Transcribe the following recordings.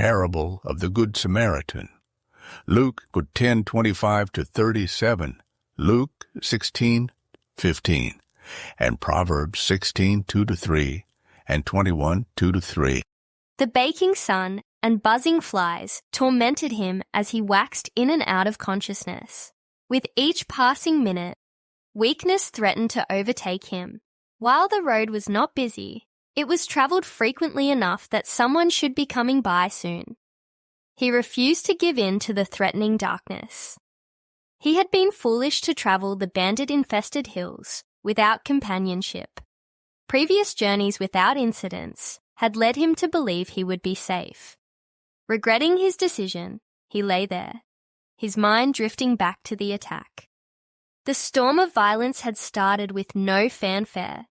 parable of the Good Samaritan. Luke 10:25-37, Luke 16:15, and Proverbs 16:2-3, and 21:2-3. The baking sun and buzzing flies tormented him as he waxed in and out of consciousness. With each passing minute, weakness threatened to overtake him. While the road was not busy, it was traveled frequently enough that someone should be coming by soon. He refused to give in to the threatening darkness. He had been foolish to travel the bandit-infested hills without companionship. Previous journeys without incidents had led him to believe he would be safe. Regretting his decision, he lay there, his mind drifting back to the attack. The storm of violence had started with no fanfare.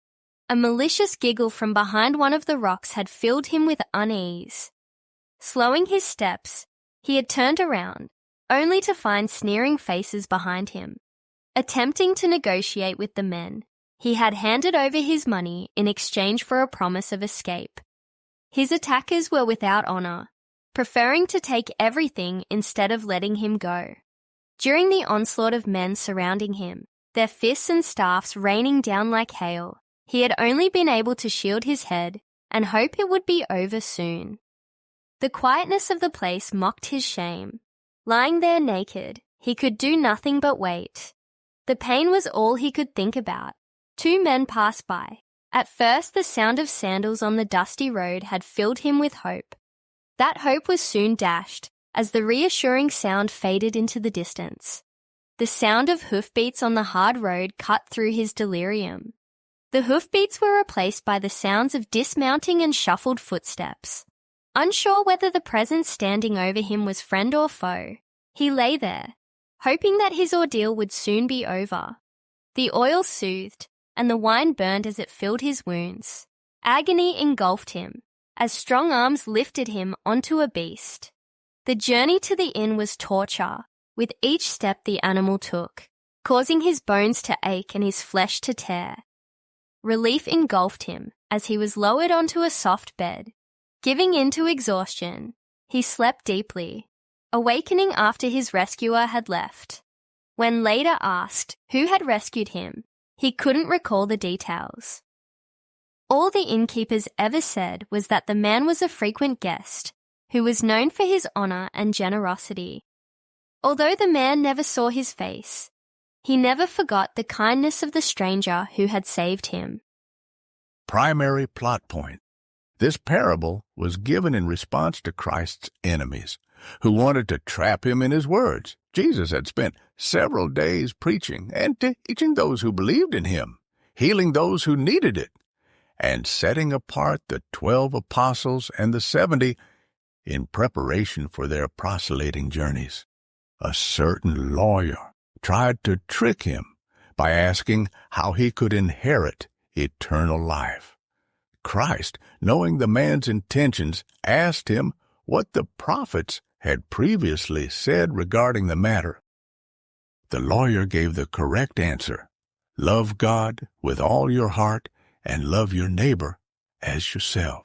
A malicious giggle from behind one of the rocks had filled him with unease. Slowing his steps, he had turned around, only to find sneering faces behind him. Attempting to negotiate with the men, he had handed over his money in exchange for a promise of escape. His attackers were without honor, preferring to take everything instead of letting him go. During the onslaught of men surrounding him, their fists and staffs raining down like hail, he had only been able to shield his head and hope it would be over soon. The quietness of the place mocked his shame. Lying there naked, he could do nothing but wait. The pain was all he could think about. Two men passed by. At first, the sound of sandals on the dusty road had filled him with hope. That hope was soon dashed as the reassuring sound faded into the distance. The sound of hoofbeats on the hard road cut through his delirium. The hoofbeats were replaced by the sounds of dismounting and shuffled footsteps. Unsure whether the presence standing over him was friend or foe, he lay there, hoping that his ordeal would soon be over. The oil soothed, and the wine burned as it filled his wounds. Agony engulfed him, as strong arms lifted him onto a beast. The journey to the inn was torture, with each step the animal took, causing his bones to ache and his flesh to tear. Relief engulfed him as he was lowered onto a soft bed. Giving in to exhaustion, he slept deeply, awakening after his rescuer had left. When later asked who had rescued him, he couldn't recall the details. All the innkeepers ever said was that the man was a frequent guest who was known for his honor and generosity. Although the man never saw his face, he never forgot the kindness of the stranger who had saved him. Primary plot point. This parable was given in response to Christ's enemies, who wanted to trap him in his words. Jesus had spent several days preaching and teaching those who believed in him, healing those who needed it, and setting apart the 12 apostles and the 70 in preparation for their proselyting journeys. A certain lawyer tried to trick him by asking how he could inherit eternal life. Christ, knowing the man's intentions, asked him what the prophets had previously said regarding the matter. The lawyer gave the correct answer: love God with all your heart and love your neighbor as yourself.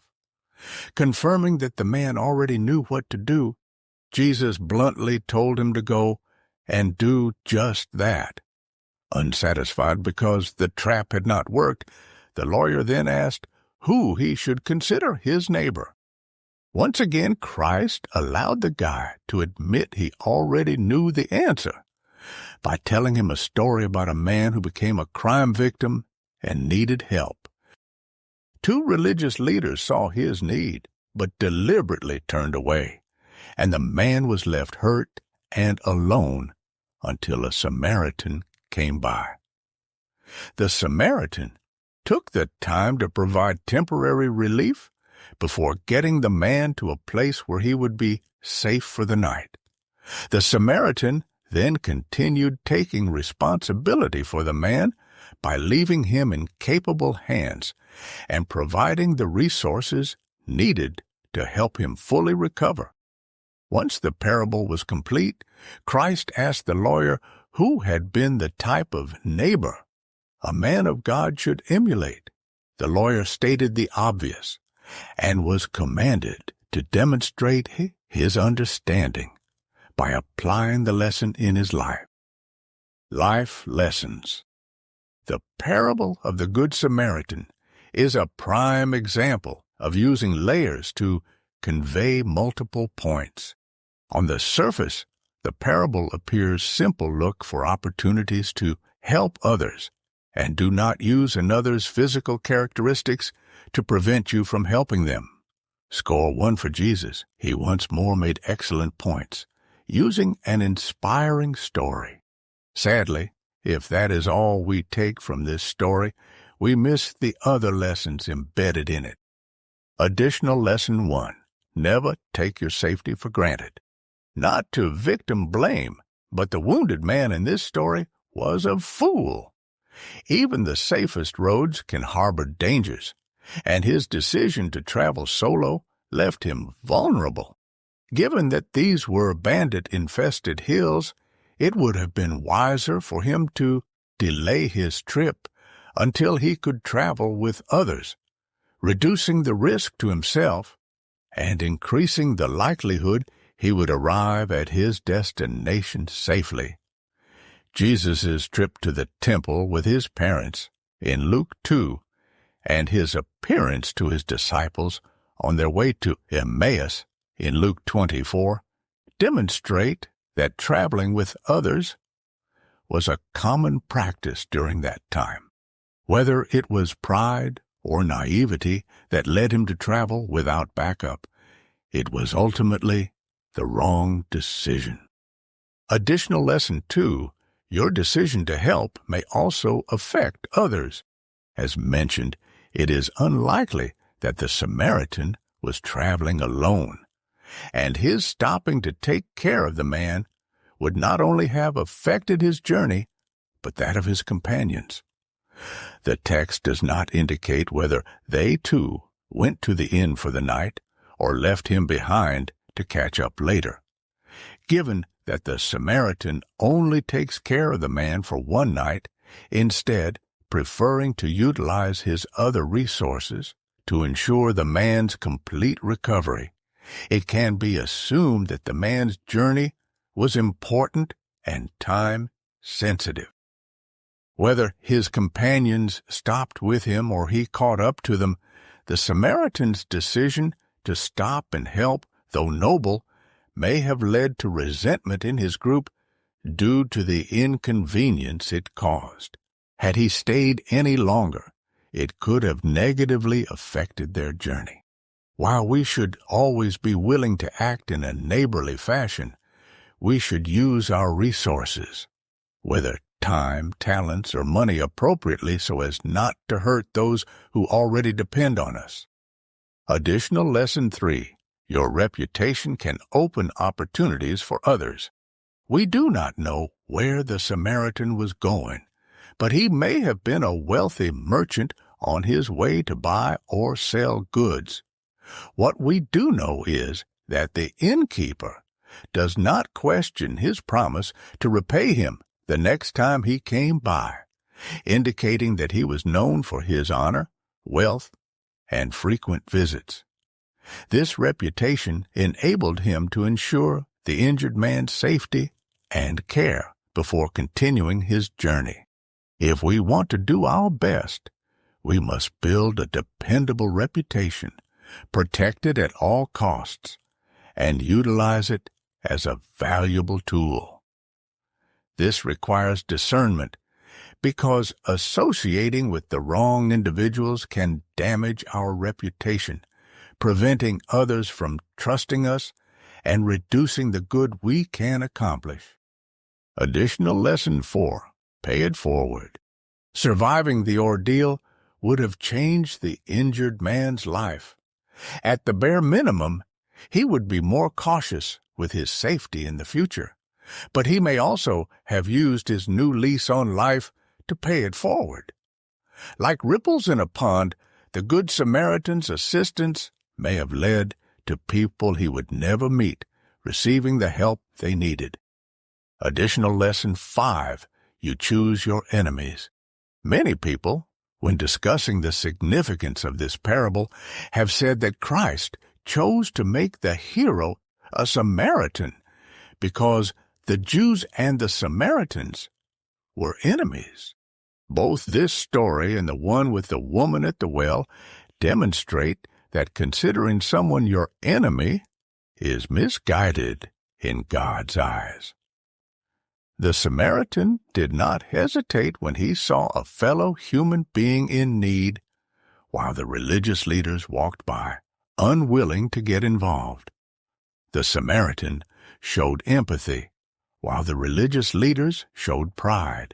Confirming that the man already knew what to do, Jesus bluntly told him to go and do just that. Unsatisfied because the trap had not worked, the lawyer then asked who he should consider his neighbor. Once again, Christ allowed the guy to admit he already knew the answer by telling him a story about a man who became a crime victim and needed help. Two religious leaders saw his need, but deliberately turned away, and the man was left hurt and alone until a Samaritan came by. The Samaritan took the time to provide temporary relief before getting the man to a place where he would be safe for the night. The Samaritan then continued taking responsibility for the man by leaving him in capable hands and providing the resources needed to help him fully recover. Once the parable was complete, Christ asked the lawyer who had been the type of neighbor a man of God should emulate. The lawyer stated the obvious and was commanded to demonstrate his understanding by applying the lesson in his life. Life lessons. The parable of the Good Samaritan is a prime example of using layers to convey multiple points. On the surface, the parable appears simple. Look for opportunities to help others, and do not use another's physical characteristics to prevent you from helping them. Score 1 for Jesus. He once more made excellent points, using an inspiring story. Sadly, if that is all we take from this story, we miss the other lessons embedded in it. Additional lesson 1. Never take your safety for granted. Not to victim blame, but the wounded man in this story was a fool. Even the safest roads can harbor dangers, and his decision to travel solo left him vulnerable. Given that these were bandit-infested hills, it would have been wiser for him to delay his trip until he could travel with others, reducing the risk to himself and increasing the likelihood he would arrive at his destination safely. Jesus' trip to the temple with his parents in Luke 2 and his appearance to his disciples on their way to Emmaus in Luke 24 demonstrate that traveling with others was a common practice during that time. Whether it was pride or naivety that led him to travel without backup, it was ultimately the wrong decision. Additional lesson 2, your decision to help may also affect others. As mentioned, it is unlikely that the Samaritan was traveling alone, and his stopping to take care of the man would not only have affected his journey, but that of his companions. The text does not indicate whether they too went to the inn for the night or left him behind to catch up later. Given that the Samaritan only takes care of the man for one night, instead preferring to utilize his other resources to ensure the man's complete recovery, it can be assumed that the man's journey was important and time-sensitive. Whether his companions stopped with him or he caught up to them, the Samaritan's decision to stop and help, though noble, may have led to resentment in his group due to the inconvenience it caused. Had he stayed any longer, it could have negatively affected their journey. While we should always be willing to act in a neighborly fashion, we should use our resources, whether time, talents, or money, appropriately so as not to hurt those who already depend on us. Additional lesson 3. Your reputation can open opportunities for others. We do not know where the Samaritan was going, but he may have been a wealthy merchant on his way to buy or sell goods. What we do know is that the innkeeper does not question his promise to repay him the next time he came by, indicating that he was known for his honor, wealth, and frequent visits. This reputation enabled him to ensure the injured man's safety and care before continuing his journey. If we want to do our best, we must build a dependable reputation, protect it at all costs, and utilize it as a valuable tool. This requires discernment, because associating with the wrong individuals can damage our reputation, preventing others from trusting us and reducing the good we can accomplish. Additional lesson 4. Pay it forward. Surviving the ordeal would have changed the injured man's life. At the bare minimum, he would be more cautious with his safety in the future, but he may also have used his new lease on life to pay it forward. Like ripples in a pond, the Good Samaritan's assistance may have led to people he would never meet receiving the help they needed. Additional lesson 5. You choose your enemies. Many people, when discussing the significance of this parable, have said that Christ chose to make the hero a Samaritan because the Jews and the Samaritans were enemies. Both this story and the one with the woman at the well demonstrate that considering someone your enemy is misguided in God's eyes. The Samaritan did not hesitate when he saw a fellow human being in need, while the religious leaders walked by, unwilling to get involved. The Samaritan showed empathy, while the religious leaders showed pride.